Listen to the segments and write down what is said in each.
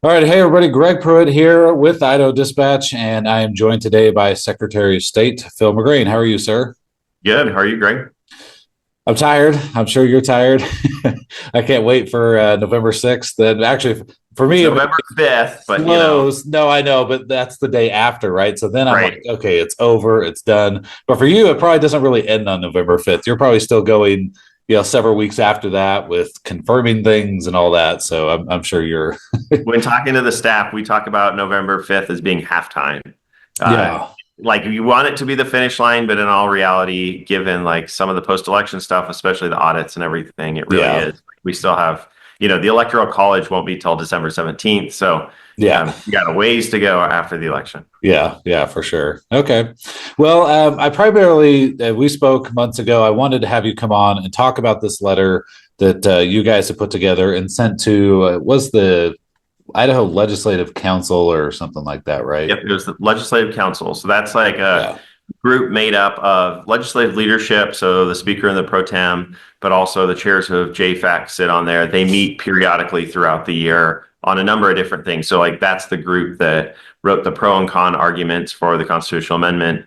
All right. Hey, everybody. Greg Pruitt here with Idaho Dispatch, and I am joined today by Secretary of State Phil McGrane. How are you, sir? Good. How are you, Greg? I'm tired. I'm sure you're tired. I can't wait for November 6th. And actually, for It's me, it November 5th, but flows. No, I know, but that's the day after, right? So then I'm like, right. okay, it's over, it's done. But for you, it probably doesn't really end on November 5th. You're probably still going, several weeks after that with confirming things and all that. So I'm sure you're, When talking to the staff, we talk about November 5th as being halftime. Uh, yeah, like you want it to be the finish line, but in all reality, given like some of the post-election stuff, especially the audits and everything, it really yeah, is. We still have, the Electoral College won't be till December 17th. So yeah. we got a ways to go after the election. Yeah, yeah, for sure. Okay. Well, I primarily, we spoke months ago. I wanted to have you come on and talk about this letter that you guys have put together and sent to, was the Idaho Legislative Council or something like that, right? Yep, it was the Legislative Council. So that's like a Yeah. group made up of legislative leadership, so the speaker and the pro tem, but also the chairs of JFAC sit on there. They meet periodically throughout the year on a number of different things. So like that's the group that wrote the pro and con arguments for the constitutional amendment.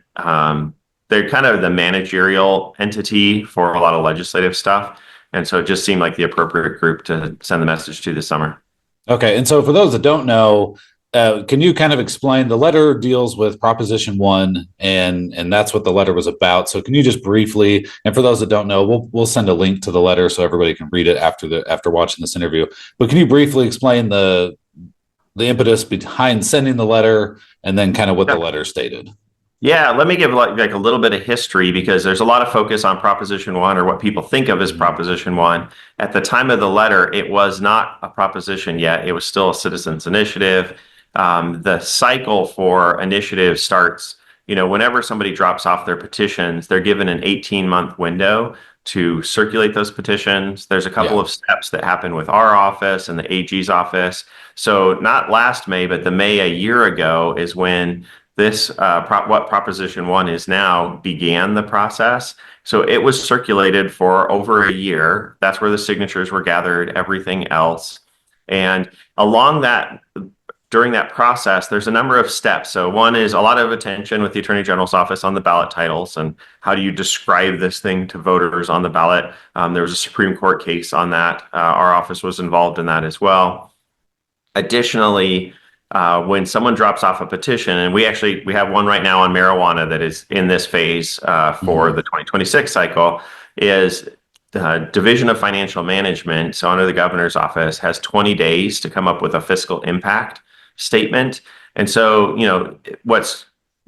They're kind of the managerial entity for a lot of legislative stuff. And so it just seemed like the appropriate group to send the message to this summer. Okay. And so for those that don't know, can you kind of explain the letter deals with Proposition One, and that's what the letter was about. So can you just briefly, and for those that don't know, we'll send a link to the letter so everybody can read it after watching this interview. But can you briefly explain the impetus behind sending the letter and then kind of what the letter stated? Yeah, let me give like a little bit of history because there's a lot of focus on Proposition 1 or what people think of as Proposition 1. At the time of the letter, it was not a proposition yet. It was still a citizens initiative. The cycle for initiatives starts, whenever somebody drops off their petitions, they're given an 18-month window to circulate those petitions. There's a couple Yeah. of steps that happen with our office and the AG's office. So not last May, but the May a year ago is when this what Proposition 1 is now began the process. So it was circulated for over a year. That's where the signatures were gathered, everything else. And along that, during that process, there's a number of steps. So one is a lot of attention with the Attorney General's office on the ballot titles and how do you describe this thing to voters on the ballot. There was a Supreme Court case on that. Our office was involved in that as well. Additionally, when someone drops off a petition, and we have one right now on marijuana that is in this phase for Mhm. the 2026 cycle, is the Division of Financial Management, so under the governor's office, has 20 days to come up with a fiscal impact statement. And so, what's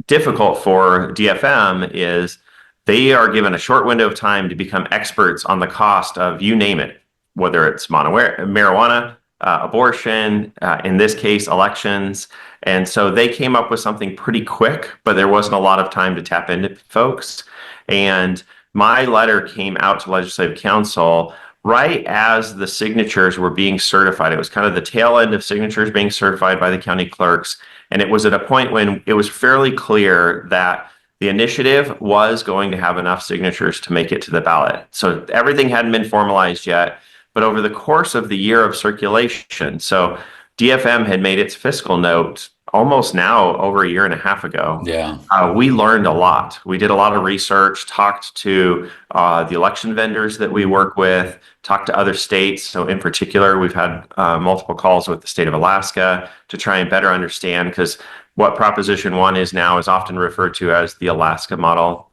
difficult for DFM is they are given a short window of time to become experts on the cost of you name it, whether it's marijuana, abortion, in this case, elections. And so they came up with something pretty quick, but there wasn't a lot of time to tap into folks. And my letter came out to Legislative Council right as the signatures were being certified. It was kind of the tail end of signatures being certified by the county clerks. And it was at a point when it was fairly clear that the initiative was going to have enough signatures to make it to the ballot. So everything hadn't been formalized yet. But over the course of the year of circulation, so DFM had made its fiscal note almost now over a year and a half ago. Yeah. We learned a lot. We did a lot of research, talked to the election vendors that we work with, talked to other states. So in particular, we've had multiple calls with the state of Alaska to try and better understand, because what Proposition 1 is now is often referred to as the Alaska model.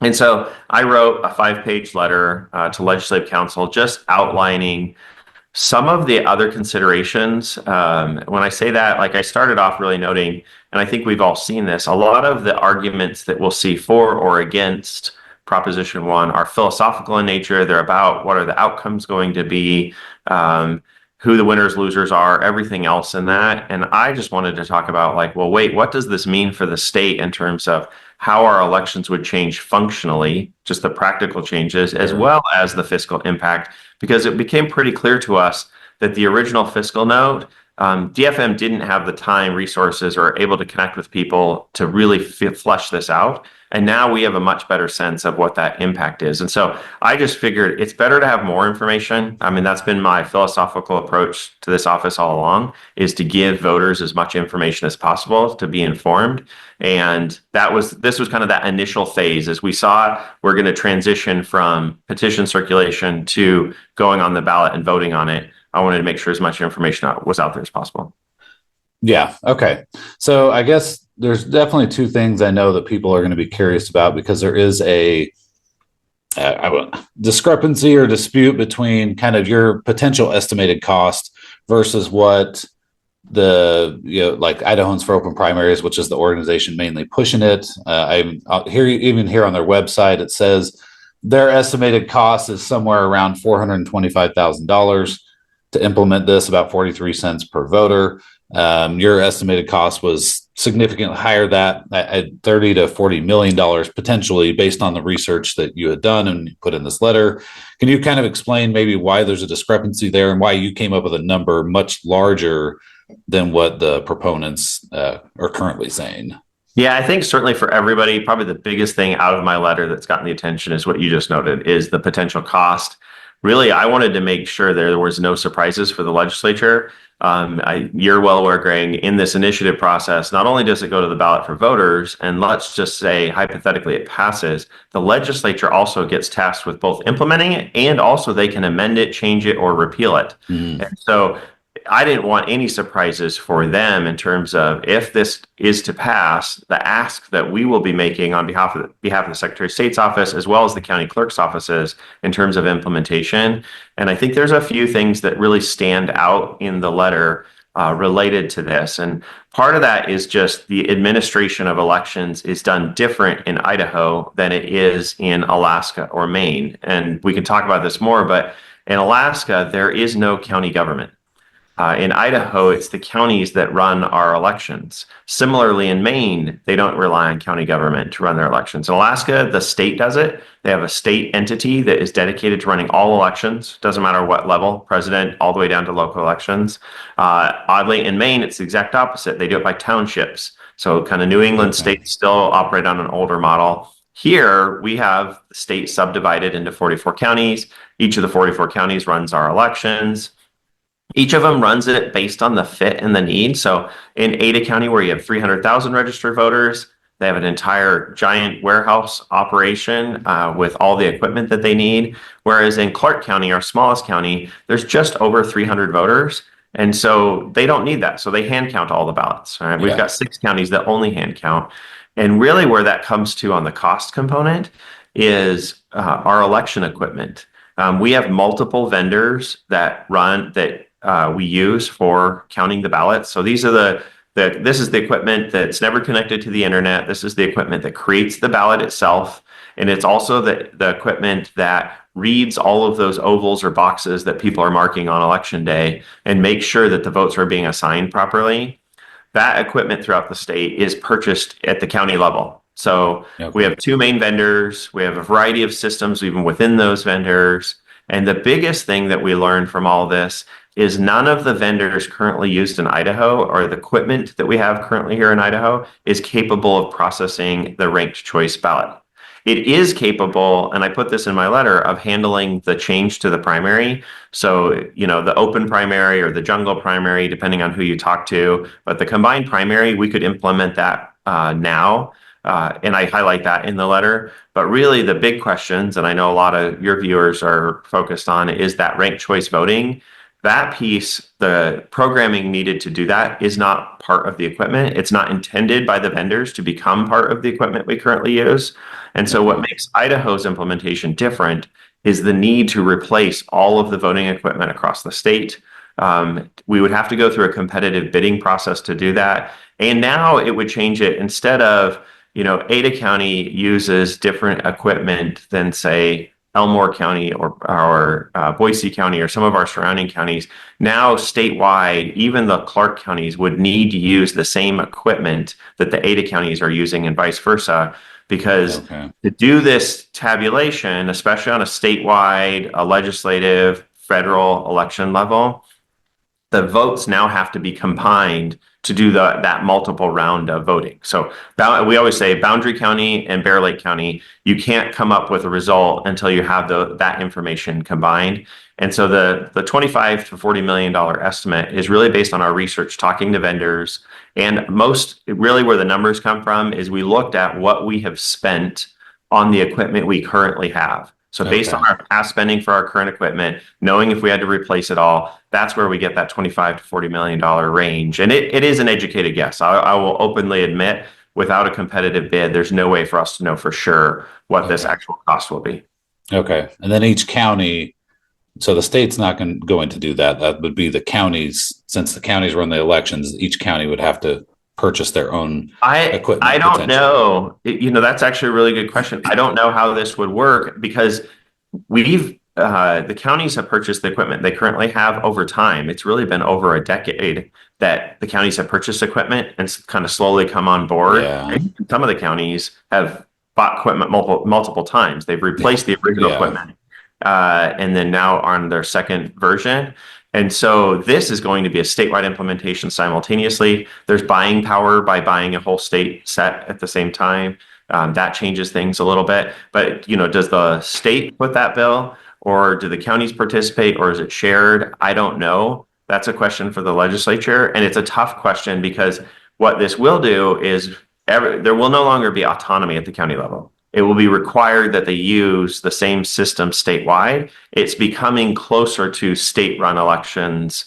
And so I wrote a 5-page letter to Legislative Council just outlining some of the other considerations. When I say that, like I started off really noting, and I think we've all seen this, a lot of the arguments that we'll see for or against Proposition 1 are philosophical in nature. They're about what are the outcomes going to be, who the winners, losers are, everything else in that. And I just wanted to talk about like, well, wait, what does this mean for the state in terms of how our elections would change functionally, just the practical changes, as Sure. well as the fiscal impact, because it became pretty clear to us that the original fiscal note, DFM didn't have the time, resources, or able to connect with people to really flesh this out. And now we have a much better sense of what that impact is. And so I just figured it's better to have more information. I mean, that's been my philosophical approach to this office all along, is to give voters as much information as possible to be informed. And this was kind of that initial phase. As we saw, we're going to transition from petition circulation to going on the ballot and voting on it. I wanted to make sure as much information was out there as possible. Yeah. Okay. So I guess there's definitely two things I know that people are going to be curious about, because there is a discrepancy or dispute between kind of your potential estimated cost versus what the like Idahoans for Open Primaries, which is the organization mainly pushing it. I'm here, even here on their website, it says their estimated cost is somewhere around $425,000 to implement this, about 43 cents per voter. Your estimated cost was significantly higher, that at $30 to $40 million potentially, based on the research that you had done and put in this letter. Can you kind of explain maybe why there's a discrepancy there and why you came up with a number much larger than what the proponents are currently saying? Yeah, I think certainly for everybody, probably the biggest thing out of my letter that's gotten the attention is what you just noted, is the potential cost. Really, I wanted to make sure there was no surprises for the legislature. You're well aware, Greg, in this initiative process, not only does it go to the ballot for voters, and let's just say hypothetically it passes, the legislature also gets tasked with both implementing it, and also they can amend it, change it, or repeal it. Mm-hmm. And so I didn't want any surprises for them in terms of, if this is to pass, the ask that we will be making on behalf of the Secretary of State's office, as well as the county clerk's offices, in terms of implementation. And I think there's a few things that really stand out in the letter related to this. And part of that is just the administration of elections is done different in Idaho than it is in Alaska or Maine. And we can talk about this more, but in Alaska, there is no county government. In Idaho, it's the counties that run our elections. Similarly, in Maine, they don't rely on county government to run their elections. In Alaska, the state does it. They have a state entity that is dedicated to running all elections, doesn't matter what level, president, all the way down to local elections. Oddly, in Maine, it's the exact opposite. They do it by townships. So kind of New England states still operate on an older model. Here, we have the state subdivided into 44 counties. Each of the 44 counties runs our elections. Each of them runs it based on the fit and the need. So in Ada County, where you have 300,000 registered voters, they have an entire giant warehouse operation with all the equipment that they need. Whereas in Clark County, our smallest county, there's just over 300 voters. And so they don't need that. So they hand count all the ballots. Right? We've got 6 counties that only hand count. And really where that comes to on the cost component is our election equipment. We have multiple vendors that we use for counting the ballots. So these are this is the equipment that's never connected to the internet. This is the equipment that creates the ballot itself. And it's also the equipment that reads all of those ovals or boxes that people are marking on election day and make sure that the votes are being assigned properly. That equipment throughout the state is purchased at the county level. So we have 2 main vendors. We have a variety of systems even within those vendors. And the biggest thing that we learned from all this is none of the vendors currently used in Idaho, or the equipment that we have currently here in Idaho, is capable of processing the ranked choice ballot. It is capable, and I put this in my letter, of handling the change to the primary. So, the open primary or the jungle primary, depending on who you talk to, but the combined primary, we could implement that now. And I highlight that in the letter. But really the big questions, and I know a lot of your viewers are focused on, is that ranked choice voting. That piece, the programming needed to do that, is not part of the equipment. It's not intended by the vendors to become part of the equipment we currently use. And so what makes Idaho's implementation different is the need to replace all of the voting equipment across the state. We would have to go through a competitive bidding process to do that. And now it would change it. Instead of, Ada County uses different equipment than, say, Elmore County or Boise County or some of our surrounding counties. Now, statewide, even the Clark counties would need to use the same equipment that the Ada counties are using, and vice versa, because to do this tabulation, especially on a statewide, a legislative, federal election level, the votes now have to be combined to do that multiple round of voting. So we always say Boundary County and Bear Lake County, you can't come up with a result until you have that information combined. And so the 25 to $40 million estimate is really based on our research, talking to vendors, and most really where the numbers come from is we looked at what we have spent on the equipment we currently have. So based on Okay. our past spending for our current equipment, knowing if we had to replace it all, that's where we get that 25 to $40 million range. And it is an educated guess. I will openly admit, without a competitive bid, there's no way for us to know for sure what this Okay. actual cost will be. Okay. And then each county, so the state's not going to do that. That would be the counties, since the counties run the elections, each county would have to purchase their own I equipment don't potentially. know. That's actually a really good question. I don't know how this would work because the counties have purchased the equipment they currently have over time. It's really been over a decade that the counties have purchased equipment and kind of slowly come on board. Yeah. And some of the counties have bought equipment multiple times. They've replaced the original Yeah. equipment, and then now on their second version. And so this is going to be a statewide implementation simultaneously. There's buying power by buying a whole state set at the same time. That changes things a little bit. But, does the state put that bill or do the counties participate or is it shared? I don't know. That's a question for the legislature. And it's a tough question because what this will do is there will no longer be autonomy at the county level. It will be required that they use the same system statewide. It's becoming closer to state-run elections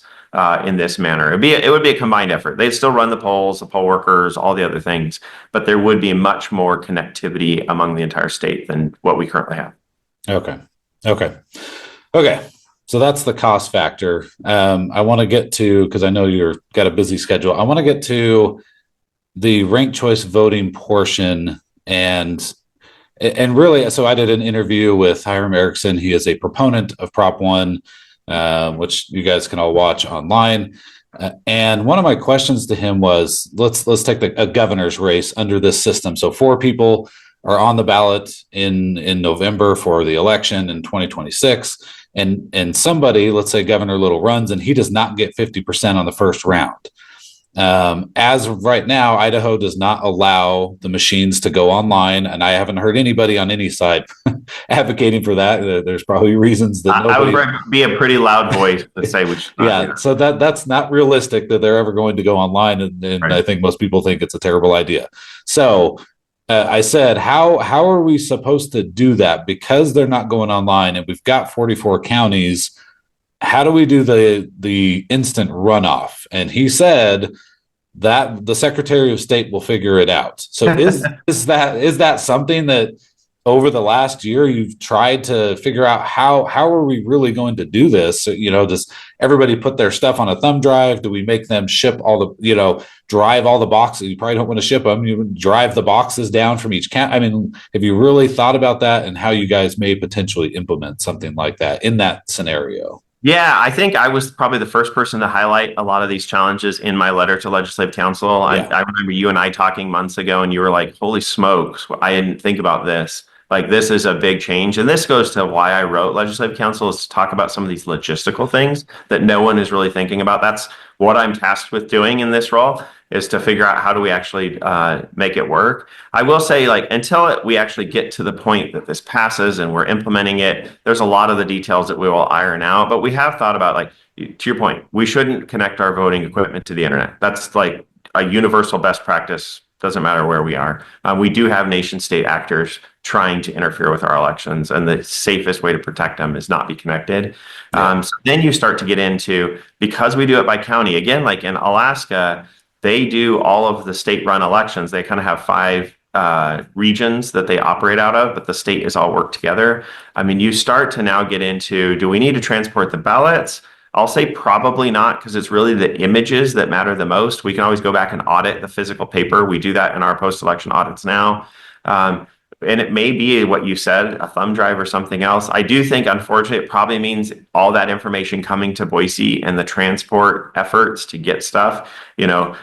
in this manner. It would be a combined effort. They'd still run the polls, the poll workers, all the other things, but there would be much more connectivity among the entire state than what we currently have. Okay. Okay. Okay. So that's the cost factor. I want to get to, because I know you've got a busy schedule, I want to get to the ranked choice voting portion and really, so I did an interview with Hiram Erickson. He is a proponent of Prop 1, which you guys can all watch online. And one of my questions to him was, let's take a governor's race under this system. So 4 people are on the ballot in November for the election in 2026. And somebody, let's say Governor Little runs, and he does not get 50% on the first round. As of right now, Idaho does not allow the machines to go online, and I haven't heard anybody on any side advocating for that. There's probably reasons that I nobody. would be a pretty loud voice to say which. Yeah, so that's not realistic that they're ever going to go online, and Right. I think most people think it's a terrible idea. So I said, how are we supposed to do that because they're not going online, and we've got 44 counties? How do we do the instant runoff? And he said that the Secretary of State will figure it out. So is that something that over the last year you've tried to figure out how are we really going to do this? So, does everybody put their stuff on a thumb drive? Do we make them ship all the drive all the boxes? You probably don't want to ship them. You drive the boxes down from each count. I mean, have you really thought about that and how you guys may potentially implement something like that in that scenario? Yeah, I think I was probably the first person to highlight a lot of these challenges in my letter to Legislative Council. Yeah. I remember you and I talking months ago, and you were like, holy smokes, I didn't think about this. Like, this is a big change. And this goes to why I wrote Legislative Council, is to talk about some of these logistical things that no one is really thinking about. That's what I'm tasked with doing in this role, is to figure out how do we actually make it work. I will say, until we actually get to the point that this passes and we're implementing it, there's a lot of the details that we will iron out. But we have thought about, to your point, we shouldn't connect our voting equipment to the internet. That's like a universal best practice. Doesn't matter where we are. We do have nation state actors trying to interfere with our elections, and the safest way to protect them is not be connected. Yeah. So then you start to get into, because we do it by county, again, like in Alaska, they do all of the state-run elections. They kind of have 5 regions that they operate out of, but the state is all worked together. I mean, you start to now get into, do we need to transport the ballots? I'll say probably not, because it's really the images that matter the most. We can always go back and audit the physical paper. We do that in our post-election audits now. And it may be what you said, a thumb drive or something else. I do think, unfortunately, it probably means all that information coming to Boise and the transport efforts to get stuff.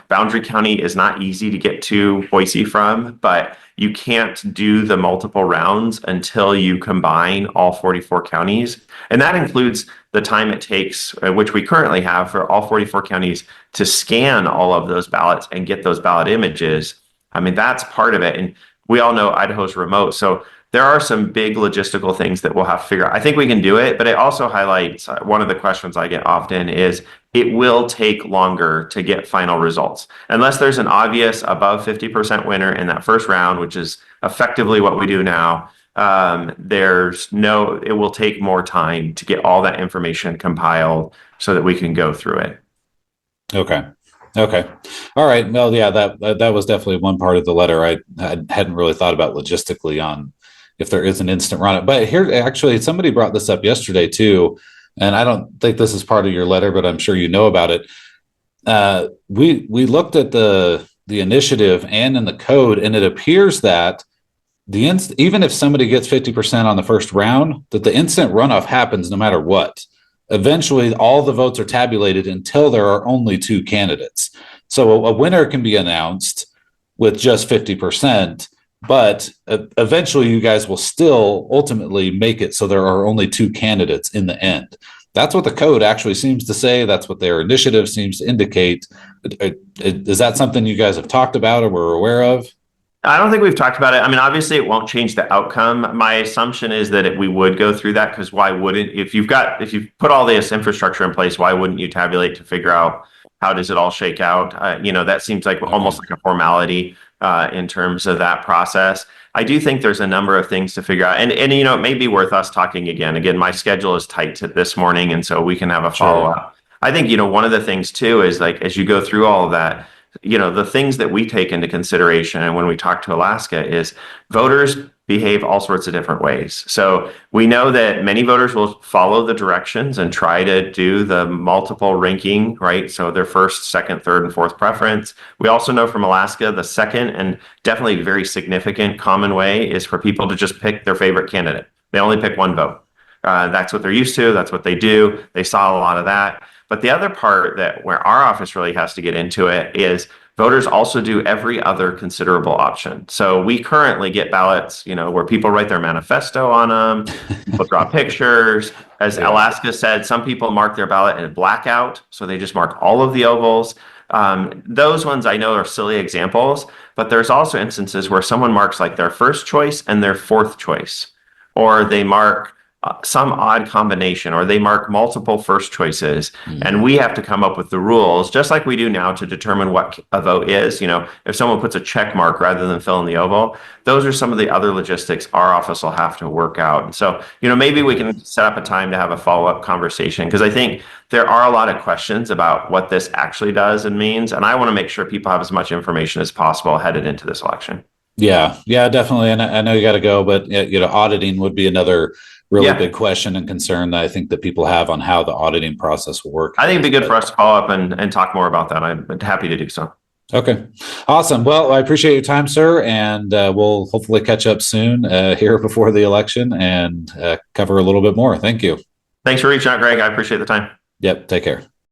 Boundary County is not easy to get to Boise from, but you can't do the multiple rounds until you combine all 44 counties. And that includes the time it takes, which we currently have for all 44 counties, to scan all of those ballots and get those ballot images. I mean, that's part of it. And we all know Idaho's remote. So there are some big logistical things that we'll have to figure out. I think we can do it, but it also highlights one of the questions I get often is it will take longer to get final results. Unless there's an obvious above 50% winner in that first round, which is effectively what we do now, it will take more time to get all that information compiled so that we can go through it. Okay. Okay. All right. Well, yeah, that was definitely one part of the letter I hadn't really thought about logistically on if there is an instant run. But here, actually, somebody brought this up yesterday too, and I don't think this is part of your letter, but I'm sure you know about it. We looked at the initiative and in the code, and it appears that even if somebody gets 50% on the first round, that the instant runoff happens no matter what. Eventually, all the votes are tabulated until there are only two candidates. So a winner can be announced with just 50%, but eventually you guys will still ultimately make it so there are only two candidates in the end. That's what the code actually seems to say. That's what their initiative seems to indicate. Is that something you guys have talked about or were aware of? I don't think we've talked about it. I mean, obviously, it won't change the outcome. My assumption is that we would go through that because why wouldn't if you've put all this infrastructure in place, why wouldn't you tabulate to figure out how does it all shake out? That seems like almost like a formality in terms of that process. I do think there's a number of things to figure out, and it may be worth us talking again. Again, my schedule is tight this morning, and so we can have a follow up. I think one of the things too is like as you go through all of that. The things that we take into consideration and when we talk to Alaska is voters behave all sorts of different ways. So we know that many voters will follow the directions and try to do the multiple ranking, right? So their first, second, third, and fourth preference. We also know from Alaska, the second and definitely very significant common way is for people to just pick their favorite candidate. They only pick one vote. That's what they're used to. That's what they do. They saw a lot of that. But the other part where our office really has to get into it is voters also do every other considerable option. So we currently get ballots, where people write their manifesto on them, people draw pictures. As Alaska said, some people mark their ballot in blackout, so they just mark all of the ovals. Those ones I know are silly examples, but there's also instances where someone marks like their first choice and their fourth choice, or they mark some odd combination, or they mark multiple first choices. And we have to come up with the rules, just like we do now, to determine what a vote is. If someone puts a check mark rather than fill in the oval, those are some of the other logistics our office will have to work out. And so, maybe we can set up a time to have a follow-up conversation, because I think there are a lot of questions about what this actually does and means. And I want to make sure people have as much information as possible headed into this election. Yeah, definitely. And I know you got to go, but auditing would be another really big question and concern that I think that people have on how the auditing process will work. I think it'd be good for us to follow up and talk more about that. I'm happy to do so. Okay, awesome. Well, I appreciate your time, sir, and we'll hopefully catch up soon here before the election and cover a little bit more. Thank you. Thanks for reaching out, Greg. I appreciate the time. Yep, take care.